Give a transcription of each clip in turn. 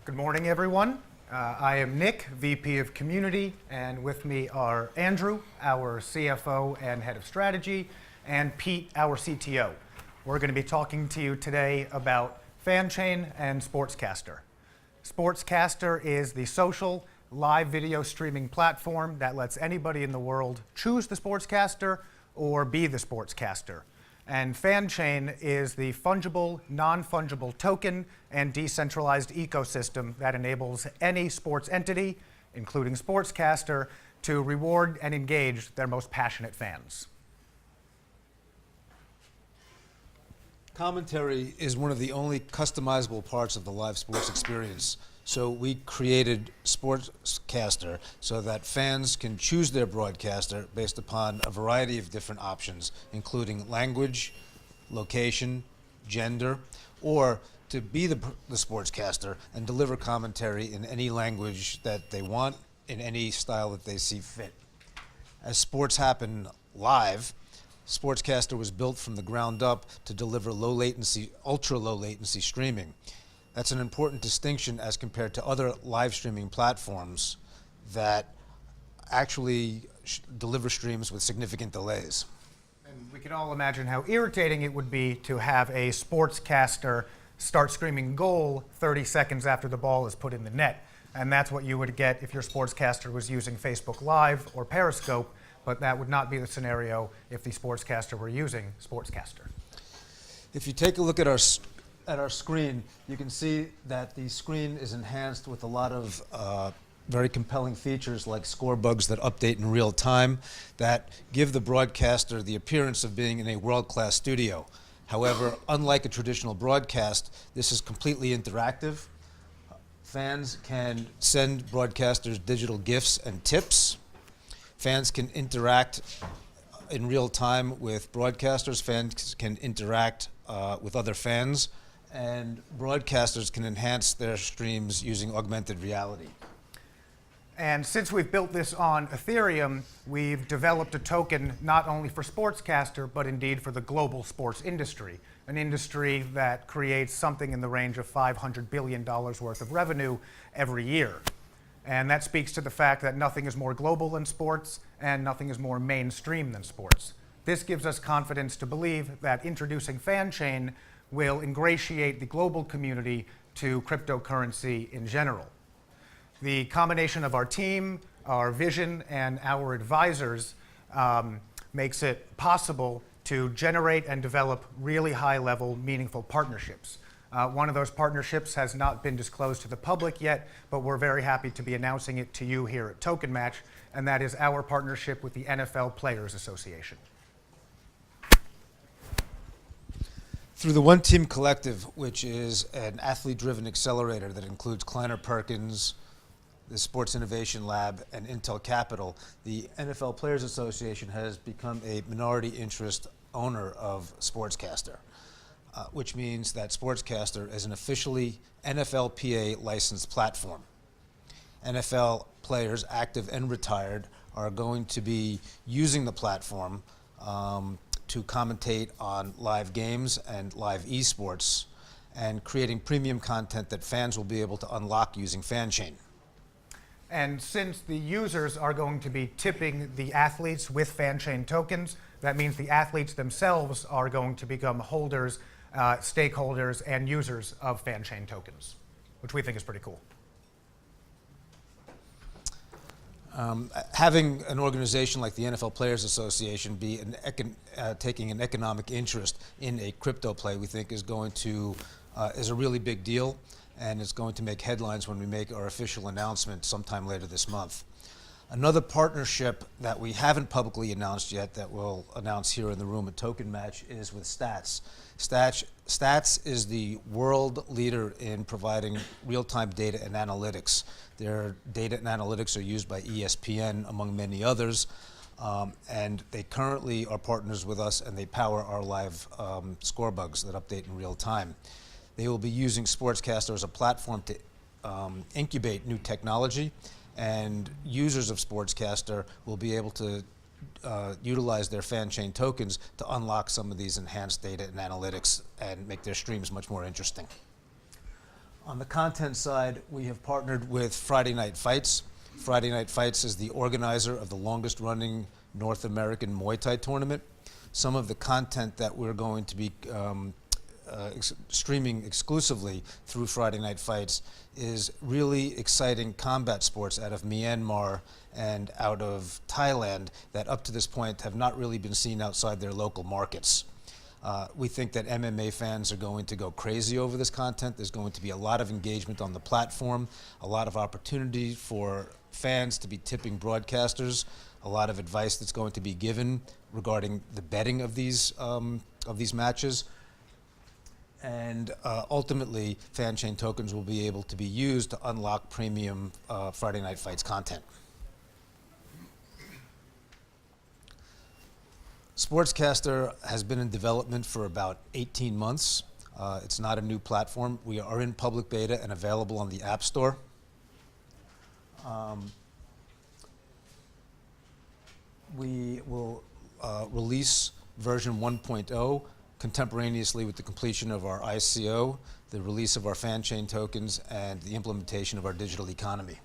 Good morning, everyone. I am Nick, VP of Community, and with me are Andrew, our CFO and Head of Strategy, and Pete, our CTO. We're going to be talking to you today about FanChain and SportsCastr. SportsCastr is the social live video streaming platform that lets anybody in the world choose the sportscaster or be the sportscaster. And FanChain is the fungible, non-fungible token and decentralized ecosystem that enables any sports entity, including SportsCastr, to reward and engage their most passionate fans. Commentary is one of the only customizable parts of the live sports experience. So we created SportsCastr so that fans can choose their broadcaster based upon a variety of different options, including language, location, gender, or to be the sportscaster and deliver commentary in any language that they want, in any style that they see fit. As sports happen live, SportsCastr was built from the ground up to deliver low latency, ultra low latency streaming. That's an important distinction as compared to other live streaming platforms that actually deliver streams with significant delays. And we can all imagine how irritating it would be to have a sportscaster start screaming goal 30 seconds after the ball is put in the net. And that's what you would get if your sportscaster was using Facebook Live or Periscope, but that would not be the scenario if the sportscaster were using SportsCastr. If you take a look at our screen, you can see that the screen is enhanced with a lot of very compelling features like score bugs that update in real time that give the broadcaster the appearance of being in a world-class studio. However, unlike a traditional broadcast, this is completely interactive. Fans can send broadcasters digital GIFs and tips. Fans can interact in real time with broadcasters. Fans can interact with other fans. And broadcasters can enhance their streams using augmented reality. And since we've built this on Ethereum, we've developed a token not only for SportsCastr, but indeed for the global sports industry, an industry that creates something in the range of $500 billion worth of revenue every year. And that speaks to the fact that nothing is more global than sports and nothing is more mainstream than sports. This gives us confidence to believe that introducing FanChain will ingratiate the global community to cryptocurrency in general. The combination of our team, our vision, and our advisors makes it possible to generate and develop really high-level, meaningful partnerships. One of those partnerships has not been disclosed to the public yet, but we're very happy to be announcing it to you here at TokenMatch, and that is our partnership with the NFL Players Association. Through the One Team Collective, which is an athlete-driven accelerator that includes Kleiner Perkins, the Sports Innovation Lab, and Intel Capital, the NFL Players Association has become a minority interest owner of SportsCastr, which means that SportsCastr is an officially NFLPA licensed platform. NFL players, active and retired, are going to be using the platform to commentate on live games and live esports and creating premium content that fans will be able to unlock using FanChain. And since the users are going to be tipping the athletes with FanChain tokens, that means the athletes themselves are going to become holders, stakeholders, and users of FanChain tokens, which we think is pretty cool. Having an organization like the NFL Players Association be taking an economic interest in a crypto play, we think is a really big deal, and it's going to make headlines when we make our official announcement sometime later this month. Another partnership that we haven't publicly announced yet that we'll announce here in the room at TokenMatch is with Stats. Stats is the world leader in providing real-time data and analytics. Their data and analytics are used by ESPN, among many others, and they currently are partners with us, and they power our live score bugs that update in real time. They will be using SportsCastr as a platform to incubate new technology, and users of SportsCastr will be able to utilize their FanChain tokens to unlock some of these enhanced data and analytics and make their streams much more interesting. On the content side, we have partnered with Friday Night Fights. Friday Night Fights is the organizer of the longest running North American Muay Thai tournament. Some of the content that we're going to be streaming exclusively through Friday Night Fights is really exciting combat sports out of Myanmar and out of Thailand that up to this point have not really been seen outside their local markets. We think that MMA fans are going to go crazy over this content. There's going to be a lot of engagement on the platform, a lot of opportunity for fans to be tipping broadcasters, a lot of advice that's going to be given regarding the betting of these matches. And ultimately, fan chain tokens will be able to be used to unlock premium Friday Night Fights content. SportsCastr has been in development for about 18 months. It's not a new platform. We are in public beta and available on the App Store. We will release version 1.0 contemporaneously with the completion of our ICO, the release of our fan chain tokens, and the implementation of our digital economy.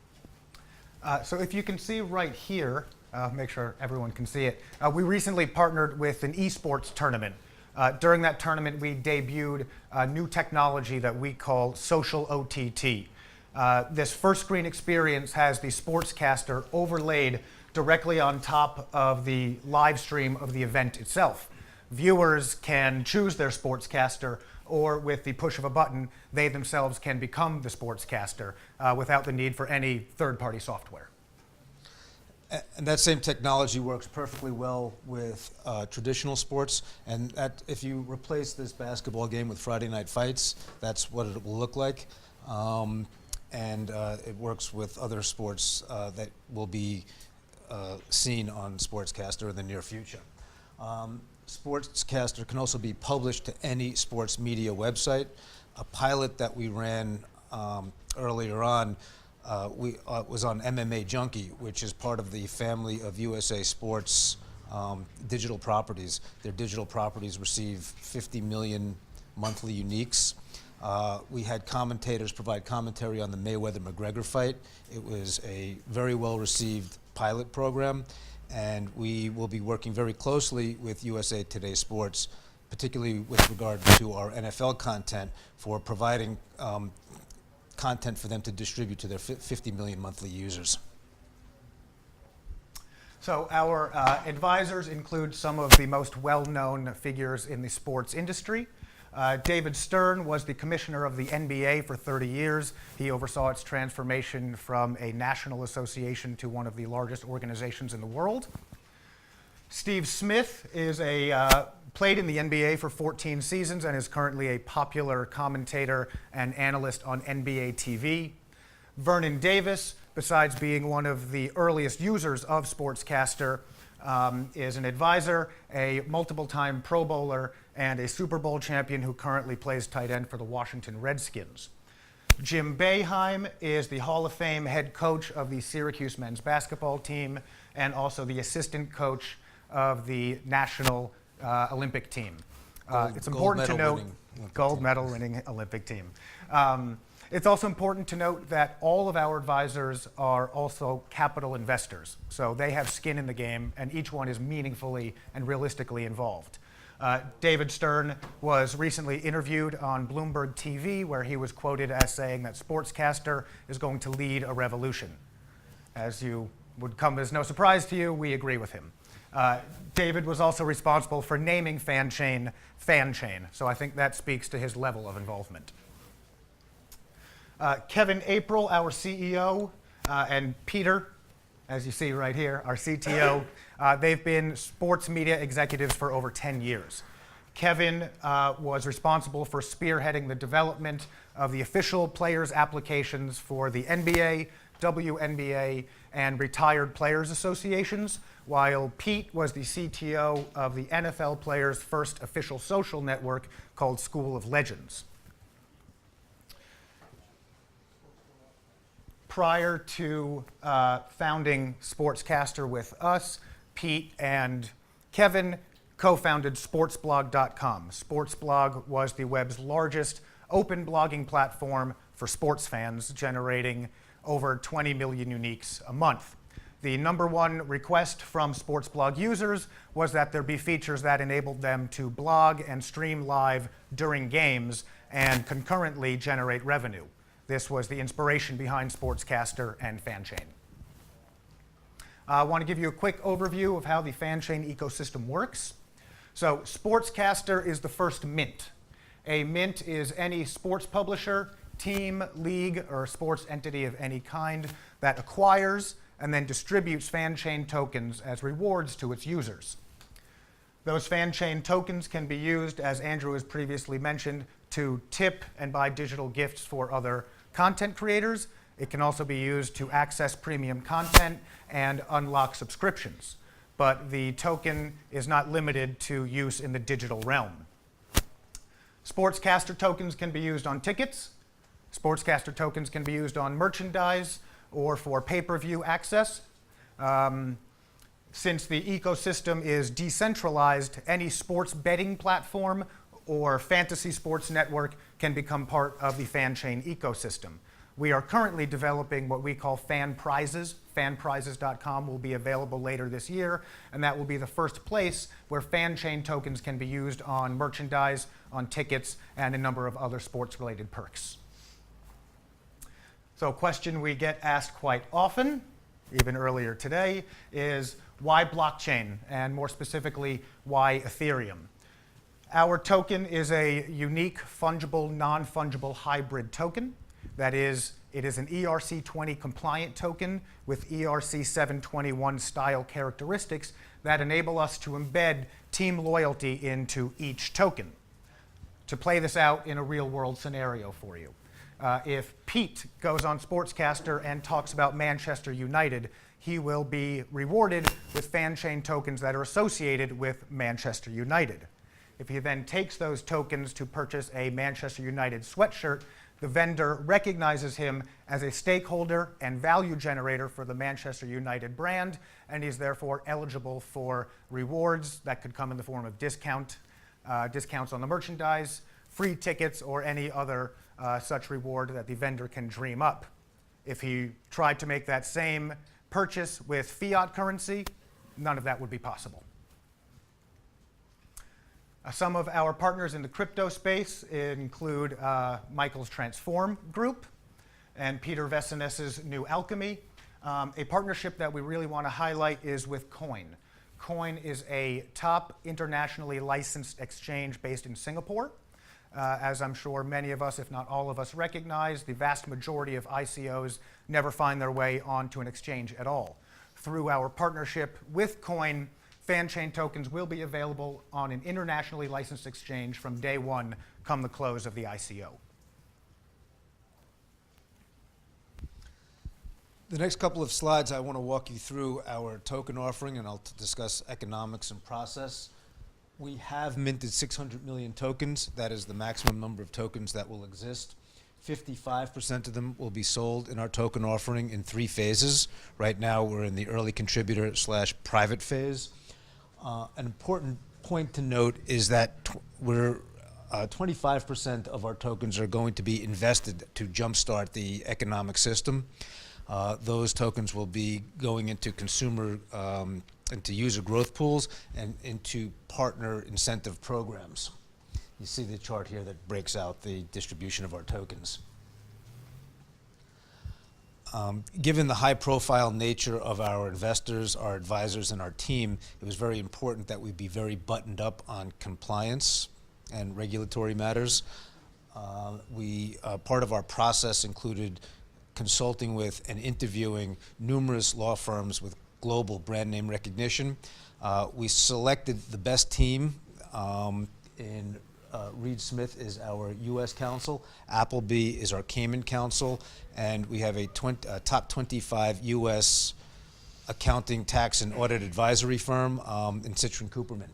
So if you can see right here, make sure everyone can see it, we recently partnered with an esports tournament. During that tournament, we debuted a new technology that we call social OTT. This first screen experience has the SportsCastr overlaid directly on top of the live stream of the event itself. Viewers can choose their SportsCastr, or with the push of a button, they themselves can become the SportsCastr without the need for any third-party software. And that same technology works perfectly well with traditional sports. And that, if you replace this basketball game with Friday Night Fights, that's what it will look like. And it works with other sports that will be seen on SportsCastr in the near future. SportsCastr can also be published to any sports media website. A pilot that we ran earlier on was on MMA Junkie, which is part of the family of USA Sports digital properties. Their digital properties receive 50 million monthly uniques. We had commentators provide commentary on the Mayweather-McGregor fight. It was a very well-received pilot program, and we will be working very closely with USA Today Sports, particularly with regard to our NFL content, for providing content for them to distribute to their 50 million monthly users. So our advisors include some of the most well-known figures in the sports industry. David Stern was the commissioner of the NBA for 30 years. He oversaw its transformation from a national association to one of the largest organizations in the world. Steve Smith is played in the NBA for 14 seasons and is currently a popular commentator and analyst on NBA TV. Vernon Davis, besides being one of the earliest users of SportsCastr, is an advisor, a multiple-time Pro Bowler, and a Super Bowl champion who currently plays tight end for the Washington Redskins. Jim Boeheim is the Hall of Fame head coach of the Syracuse men's basketball team and also the assistant coach of the national Olympic team. It's important to note, gold medal winning Olympic team. It's also important to note that all of our advisors are also capital investors. So they have skin in the game, and each one is meaningfully and realistically involved. David Stern was recently interviewed on Bloomberg TV, where he was quoted as saying that SportsCastr is going to lead a revolution. As you would come as no surprise to you, we agree with him. David was also responsible for naming FanChain FanChain, so I think that speaks to his level of involvement. Kevin April, our CEO, and Peter, as you see right here, our CTO, they've been sports media executives for over 10 years. Kevin was responsible for spearheading the development of the official players' applications for the NBA, WNBA, and retired players associations, while Pete was the CTO of the NFL players' first official social network called School of Legends. Prior to founding SportsCastr with us, Pete and Kevin co-founded sportsblog.com. Sportsblog was the web's largest open blogging platform for sports fans, generating over 20 million uniques a month. The number one request from sports blog users was that there be features that enabled them to blog and stream live during games and concurrently generate revenue. This was the inspiration behind SportsCastr and FanChain. I want to give you a quick overview of how the FanChain ecosystem works. So SportsCastr is the first mint. A mint is any sports publisher, team, league, or sports entity of any kind that acquires and then distributes FanChain tokens as rewards to its users. Those FanChain tokens can be used, as Andrew has previously mentioned, to tip and buy digital gifts for other content creators. It can also be used to access premium content and unlock subscriptions. But the token is not limited to use in the digital realm. SportsCastr tokens can be used on tickets. SportsCastr tokens can be used on merchandise or for pay-per-view access. Since the ecosystem is decentralized, any sports betting platform or fantasy sports network can become part of the FanChain ecosystem. We are currently developing what we call fan prizes. Fanprizes.com will be available later this year, and that will be the first place where FanChain tokens can be used on merchandise, on tickets, and a number of other sports-related perks. So a question we get asked quite often, even earlier today, is why blockchain, and more specifically, why Ethereum? Our token is a unique, fungible, non-fungible hybrid token. That is, it is an ERC20 compliant token with ERC 721 style characteristics that enable us to embed team loyalty into each token. To play this out in a real-world scenario for you. If Pete goes on SportsCastr and talks about Manchester United, he will be rewarded with FanChain tokens that are associated with Manchester United. If he then takes those tokens to purchase a Manchester United sweatshirt, the vendor recognizes him as a stakeholder and value generator for the Manchester United brand, and he's therefore eligible for rewards that could come in the form of discounts on the merchandise, free tickets, or any other such reward that the vendor can dream up. If he tried to make that same purchase with fiat currency, none of that would be possible. Some of our partners in the crypto space include Michael's Transform Group and Peter Vesines's New Alchemy. A partnership that we really want to highlight is with Coin. Coin is a top internationally licensed exchange based in Singapore. As I'm sure many of us, if not all of us, recognize, the vast majority of ICOs never find their way onto an exchange at all. Through our partnership with Coin, FanChain tokens will be available on an internationally licensed exchange from day one, come the close of the ICO. The next couple of slides, I want to walk you through our token offering, and I'll discuss economics and process. We have minted 600 million tokens. That is the maximum number of tokens that will exist. 55% of them will be sold in our token offering in 3 phases. Right now, we're in the early contributor / private phase. An important point to note is that 25% of our tokens are going to be invested to jumpstart the economic system. Those tokens will be going into into user growth pools and into partner incentive programs. You see the chart here that breaks out the distribution of our tokens. Given the high-profile nature of our investors, our advisors, and our team, it was very important that we be very buttoned up on compliance and regulatory matters. Part of our process included consulting with and interviewing numerous law firms with global brand name recognition. We selected the best team Reed Smith is our U.S. counsel, Appleby is our Cayman counsel, and we have a top 25 U.S. accounting, tax, and audit advisory firm in Citrin Cooperman.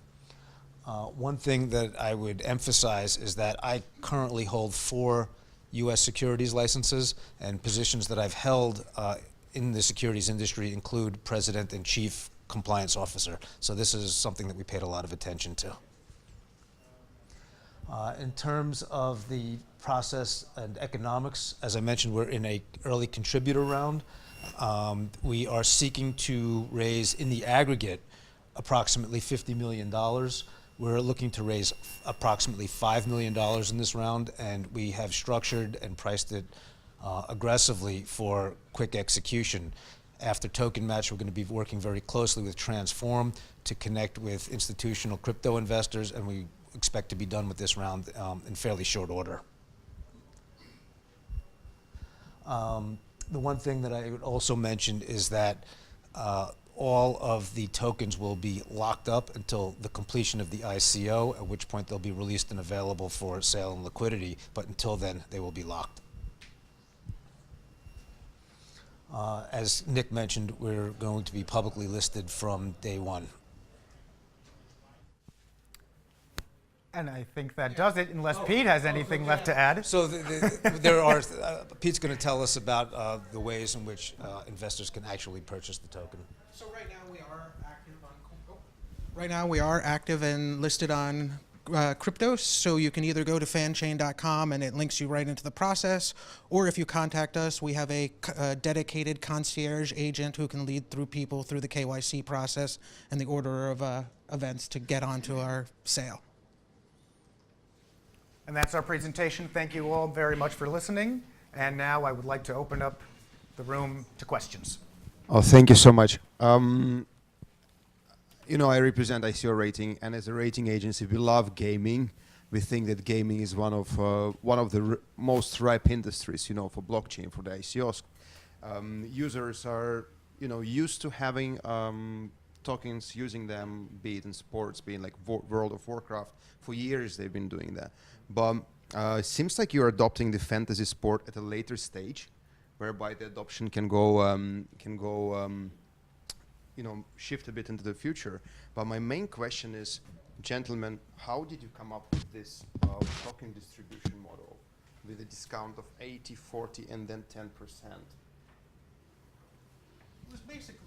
One thing that I would emphasize is that I currently hold 4 U.S. securities licenses, and positions that I've held in the securities industry include President and Chief Compliance Officer. So this is something that we paid a lot of attention to. In terms of the process and economics, as I mentioned, we're in a early contributor round. We are seeking to raise, in the aggregate, approximately $50 million. We're looking to raise approximately $5 million in this round, and we have structured and priced it aggressively for quick execution. After TokenMatch, we're going to be working very closely with Transform to connect with institutional crypto investors, and we expect to be done with this round in fairly short order. The one thing that I would also mention is that all of the tokens will be locked up until the completion of the ICO, at which point they'll be released and available for sale and liquidity, but until then they will be locked. As Nick mentioned, we're going to be publicly listed from day one. And I think that does it, unless Pete has anything left to add. So there are, Pete's going to tell us about the ways in which investors can actually purchase the token. So right now we are active on. Right now we are active and listed on crypto. So you can either go to fanchain.com and it links you right into the process, or if you contact us, we have a dedicated concierge agent who can lead through people through the KYC process and the order of events to get onto our sale. And that's our presentation. Thank you all very much for listening. And now I would like to open up the room to questions. Oh, thank you so much. You know, I represent ICO Rating, and as a rating agency, we love gaming. We think that gaming is one of the most ripe industries, you know, for blockchain, for the ICOs. Users are, you know, used to having tokens, using them, be it in sports, be it like World of Warcraft. For years, they've been doing that. But it seems like you're adopting the fantasy sport at a later stage, whereby the adoption can go, you know, shift a bit into the future. But my main question is, gentlemen, how did you come up with this token distribution model with a discount of 80, 40, and then 10%? It was basically.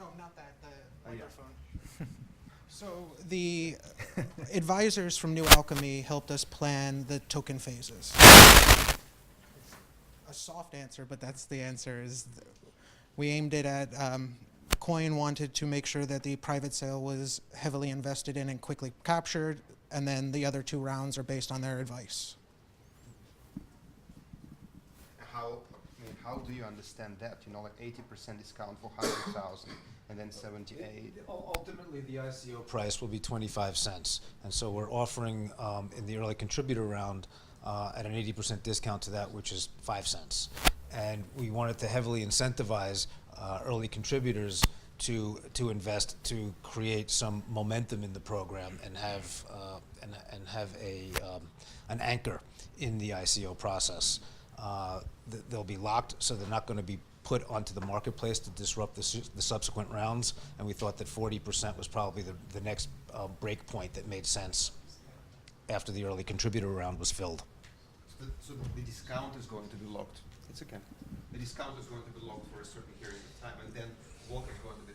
Oh, not that, the microphone. So the advisors from New Alchemy helped us plan the token phases. A soft answer, but that's the answer. We aimed it at Coin wanted to make sure that the private sale was heavily invested in and quickly captured, and then the other two rounds are based on their advice. How do you understand that? You know, like 80% discount for 100,000 and then 78. Ultimately, the ICO price will be 25 cents. And so we're offering in the early contributor round at an 80% discount to that, which is 5 cents. And we wanted to heavily incentivize early contributors to invest, to create some momentum in the program and have an anchor in the ICO process. They'll be locked, so they're not going to be put onto the marketplace to disrupt the subsequent rounds. And we thought that 40% was probably the next break point that made sense after the early contributor round was filled. So the discount is going to be locked. It's okay. The discount is going to be locked for a certain period of time, and then what is going to be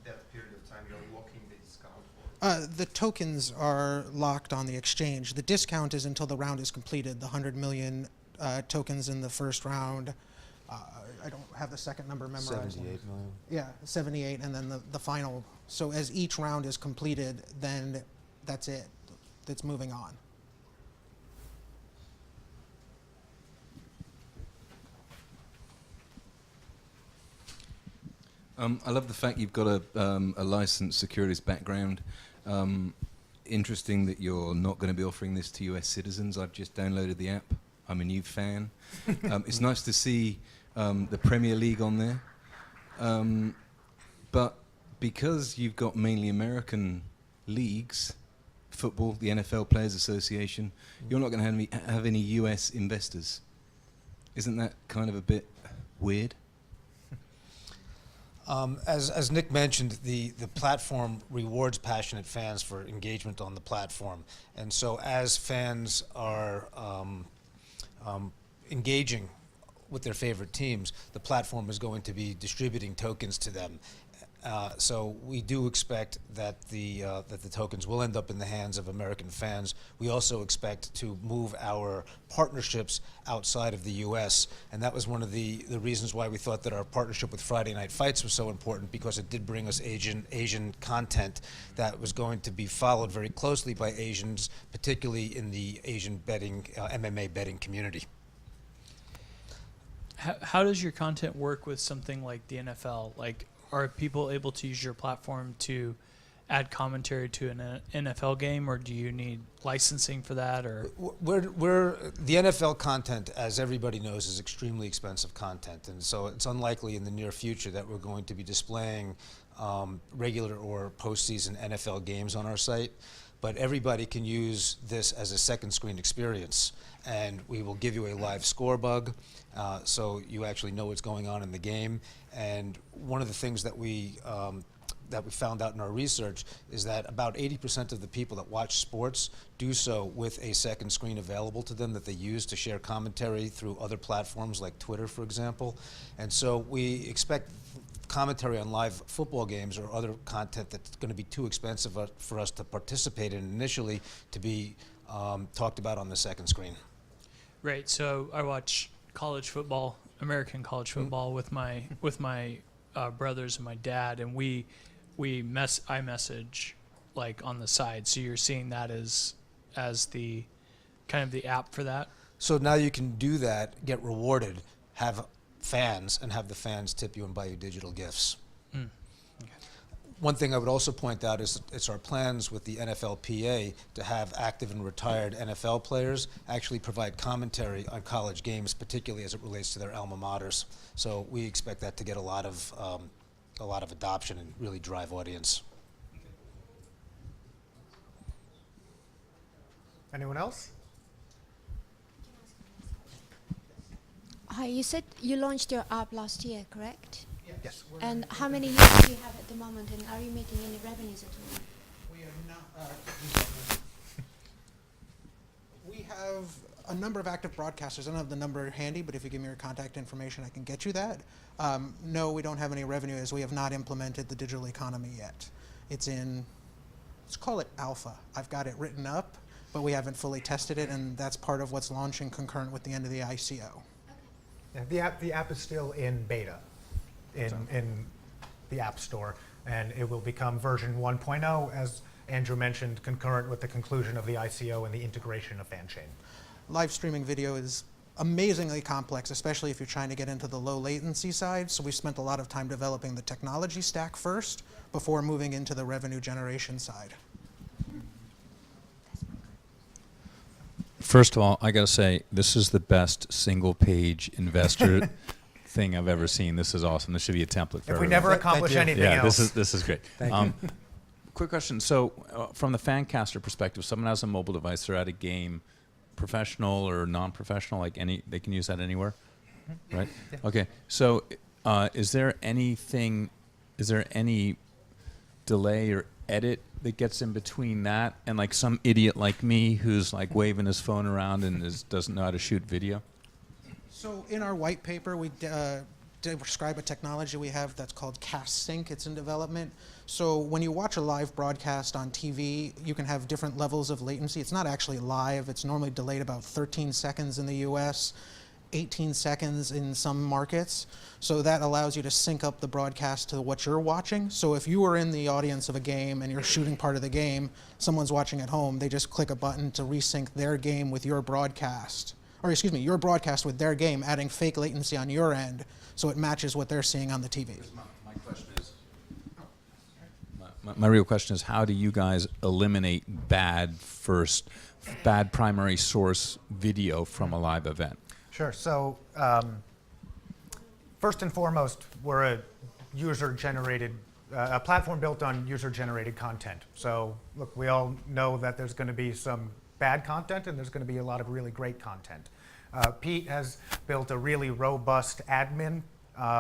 that period of time you're locking the discount for? The tokens are locked on the exchange. The discount is until the round is completed. The 100 million tokens in the first round. I don't have the second number memorized. 78 million. Yeah, 78, and then the final. So as each round is completed, then that's it. That's moving on. I love the fact you've got a licensed securities background. Interesting that you're not going to be offering this to US citizens. I've just downloaded the app. I'm a new fan. It's nice to see the Premier League on there. But because you've got mainly American leagues, football, the NFL Players Association, you're not going to have any US investors. Isn't that kind of a bit weird? As Nick mentioned, the platform rewards passionate fans for engagement on the platform. And so as fans are engaging with their favorite teams, the platform is going to be distributing tokens to them. So we do expect that the tokens will end up in the hands of American fans. We also expect to move our partnerships outside of the U.S., and that was one of the reasons why we thought that our partnership with Friday Night Fights was so important, because it did bring us Asian content that was going to be followed very closely by Asians, particularly in the Asian betting, MMA betting community. How does your content work with something like the NFL? Like, are people able to use your platform to add commentary to an NFL game, or do you need licensing for that? Or The NFL content, as everybody knows, is extremely expensive content, and so it's unlikely in the near future that we're going to be displaying regular or postseason NFL games on our site. But everybody can use this as a second screen experience, and we will give you a live score bug, so you actually know what's going on in the game. And one of the things that we found out in our research is that about 80% of the people that watch sports do so with a second screen available to them that they use to share commentary through other platforms like Twitter, for example. And so we expect commentary on live football games or other content that's going to be too expensive for us to participate in initially to be talked about on the second screen. right? So I watch college football, American college football, with my brothers and my dad, and I message like on the side. So you're seeing that as the kind of the app for that. So now you can do that, get rewarded, have fans, and have the fans tip you and buy you digital gifts. Okay. One thing I would also point out is it's our plans with the NFLPA to have active and retired NFL players actually provide commentary on college games, particularly as it relates to their alma maters. So we expect that to get a lot of adoption and really drive audience. Anyone else? Hi, you said you launched your app last year, correct? Yes. And how many users do you have at the moment, and are you making any revenues at all? We are not. We have a number of active broadcasters. I don't have the number handy, but if you give me your contact information, I can get you that. No, we don't have any revenue, as we have not implemented the digital economy yet. It's in, let's call it alpha. I've got it written up, but we haven't fully tested it, and that's part of what's launching concurrent with the end of the ICO. Yeah, the app is still in beta in the App Store, and it will become version 1.0, as Andrew mentioned, concurrent with the conclusion of the ICO and the integration of FanChain. Live streaming video is amazingly complex, especially if you're trying to get into the low latency side. So we spent a lot of time developing the technology stack first before moving into the revenue generation side. First of all, I got to say, this is the best single-page investor thing I've ever seen. This is awesome. This should be a template for If we everyone. never accomplish anything Yeah, else. this is great. Quick question. So, from the Fancaster perspective, someone has a mobile device, they're at a game, professional or non-professional, like they can use that anywhere, right? Yeah. Okay. So, is there any delay or edit that gets in between that and like some idiot like me who's like waving his phone around and doesn't know how to shoot video? So in our white paper, we describe a technology we have that's called Cast Sync. It's in development. So when you watch a live broadcast on TV, you can have different levels of latency. It's not actually live. It's normally delayed about 13 seconds in the US, 18 seconds in some markets. So that allows you to sync up the broadcast to what you're watching. So if you were in the audience of a game and you're shooting part of the game, someone's watching at home, they just click a button to resync their game with your broadcast. Or excuse me, your broadcast with their game, adding fake latency on your end so it matches what they're seeing on the TV. My question is, my real question is, how do you guys eliminate bad primary source video from a live event? Sure. So first and foremost, we're a user-generated, a platform built on user-generated content. So look, we all know that there's going to be some bad content and there's going to be a lot of really great content. Pete has built a really robust admin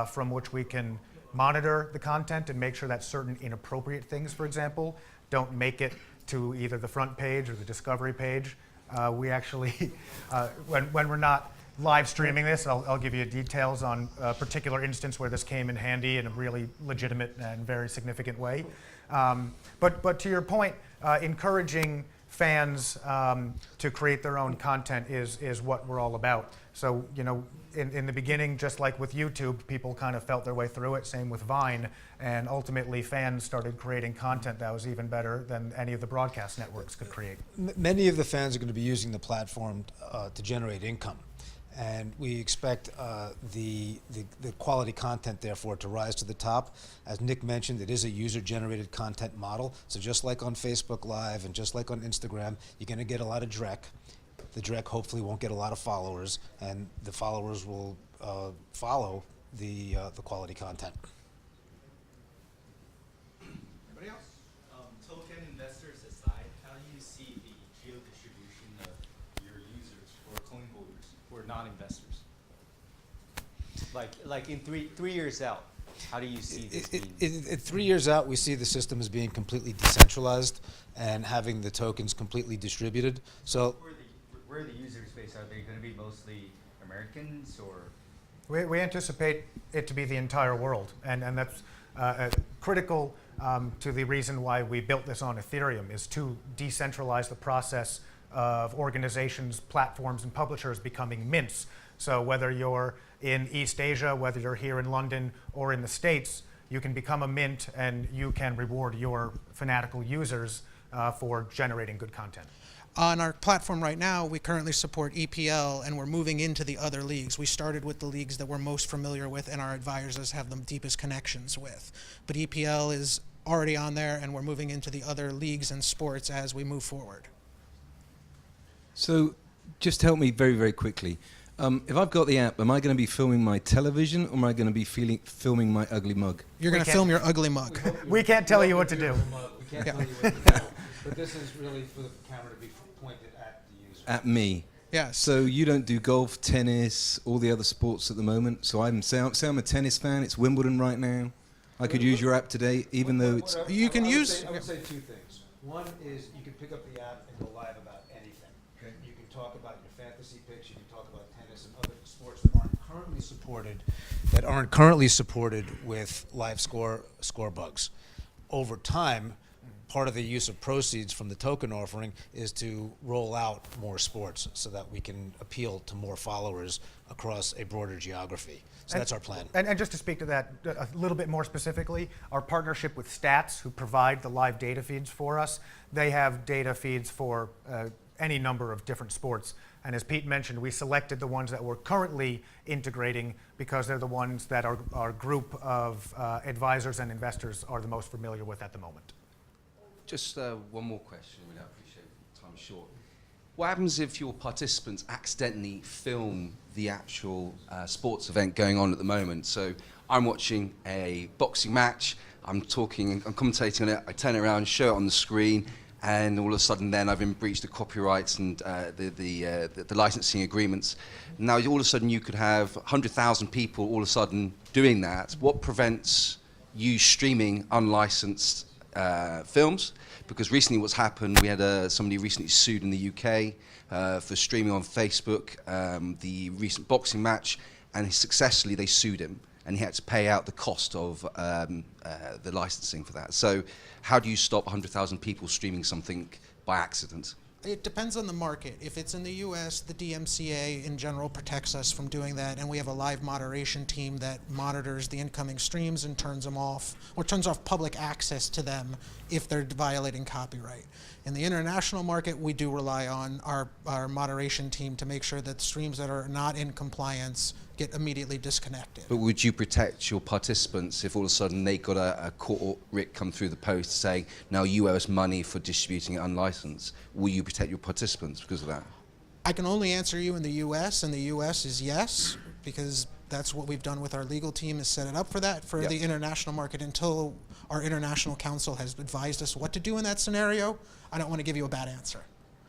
from which we can monitor the content and make sure that certain inappropriate things, for example, don't make it to either the front page or the discovery page. We actually, when we're not live streaming this. I'll give you details on a particular instance where this came in handy in a really legitimate and very significant way. But to your point, encouraging fans to create their own content is what we're all about. So, you know, in the beginning, just like with YouTube, people kind of felt their way through it, same with Vine, and ultimately fans started creating content that was even better than any of the broadcast networks could create. Many of the fans are going to be using the platform to generate income. And we expect the quality content, therefore, to rise to the top. As Nick mentioned, it is a user-generated content model. So just like on Facebook Live and just like on Instagram, you're going to get a lot of dreck. The dreck hopefully won't get a lot of followers, and the followers will follow the quality content. Anybody else? Token investors aside, how do you see the geo-distribution of your users or coin holders who are non-investors? Like in three years out, how do you see this being? 3 years out, we see the system as being completely decentralized and having the tokens completely distributed. So Where are the users based? Are they going to be mostly Americans or? We anticipate it to be the entire world, and that's critical to the reason why we built this on Ethereum, is to decentralize the process of organizations, platforms, and publishers becoming mints. So whether you're in East Asia, whether you're here in London or in the States, you can become a mint and you can reward your fanatical users for generating good content. On our platform right now, we currently support EPL, and we're moving into the other leagues. We started with the leagues that we're most familiar with and our advisors have the deepest connections with. But EPL is already on there, and we're moving into the other leagues and sports as we move forward. So just help me very, very quickly. If I've got the app, am I going to be filming my television, or am I going to be filming my ugly mug? You're going to film your ugly mug. We can't tell you what to do. We can't Yeah. tell you what to do, but this is really for the camera to be pointed at the user. At me. Yes. So you don't do golf, tennis, all the other sports at the moment. So say I'm a tennis fan. It's Wimbledon right now. I could use your app today, even though it's. You can I use. would say two things. One is you can pick up the app and go live about anything. Okay. You can talk about your fantasy picks. You can talk about tennis and other sports that aren't currently supported with live score bugs. Over time, part of the use of proceeds from the token offering is to roll out more sports so that we can appeal to more followers across a broader geography. So that's our plan. And just to speak to that a little bit more specifically, our partnership with Stats, who provide the live data feeds for us, they have data feeds for any number of different sports. And as Pete mentioned, we selected the ones that we're currently integrating because they're the ones that our group of advisors and investors are the most familiar with at the moment. Just one more question. I appreciate time short. What happens if your participants accidentally film the actual sports event going on at the moment? So I'm watching a boxing match, I'm commentating on it, I turn it around, show it on the screen, and all of a sudden then I've been breached the copyrights and the licensing agreements. Now all of a sudden you could have 100,000 people all of a sudden doing that. What prevents you streaming unlicensed films? Because recently what's happened, we had somebody recently sued in the UK for streaming on Facebook the recent boxing match, and successfully they sued him, and he had to pay out the cost of the licensing for that. So how do you stop 100,000 people streaming something by accident? It depends on the market. If it's in the US, the DMCA in general protects us from doing that, and we have a live moderation team that monitors the incoming streams and turns them off, or turns off public access to them if they're violating copyright. In the international market, we do rely on our moderation team to make sure that streams that are not in compliance get immediately disconnected. But would you protect your participants if all of a sudden they got a court writ come through the post saying, now you owe us money for distributing it unlicensed? Will you protect your participants because of that? I can only answer you in the US, and the US is yes, because that's what we've done with our legal team, is set it up for that. For Yep. the international market, until our international counsel has advised us what to do in that scenario, I don't want to give you a bad answer.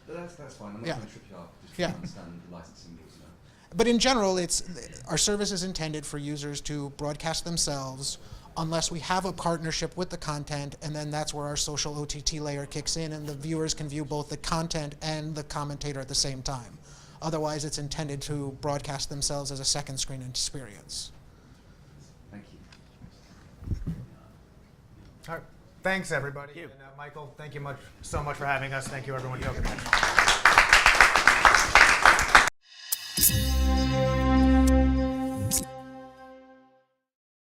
That's fine. I'm not Yeah. going to trip you up. Just Yeah. trying to understand the licensing rules now. But in general, our service is intended for users to broadcast themselves unless we have a partnership with the content, and then that's where our social OTT layer kicks in, and the viewers can view both the content and the commentator at the same time. Otherwise, it's intended to broadcast themselves as a second screen experience. Thank you. All right. Thanks, everybody. And Michael, thank you so much for having us. Thank you, everyone. TokenMatch.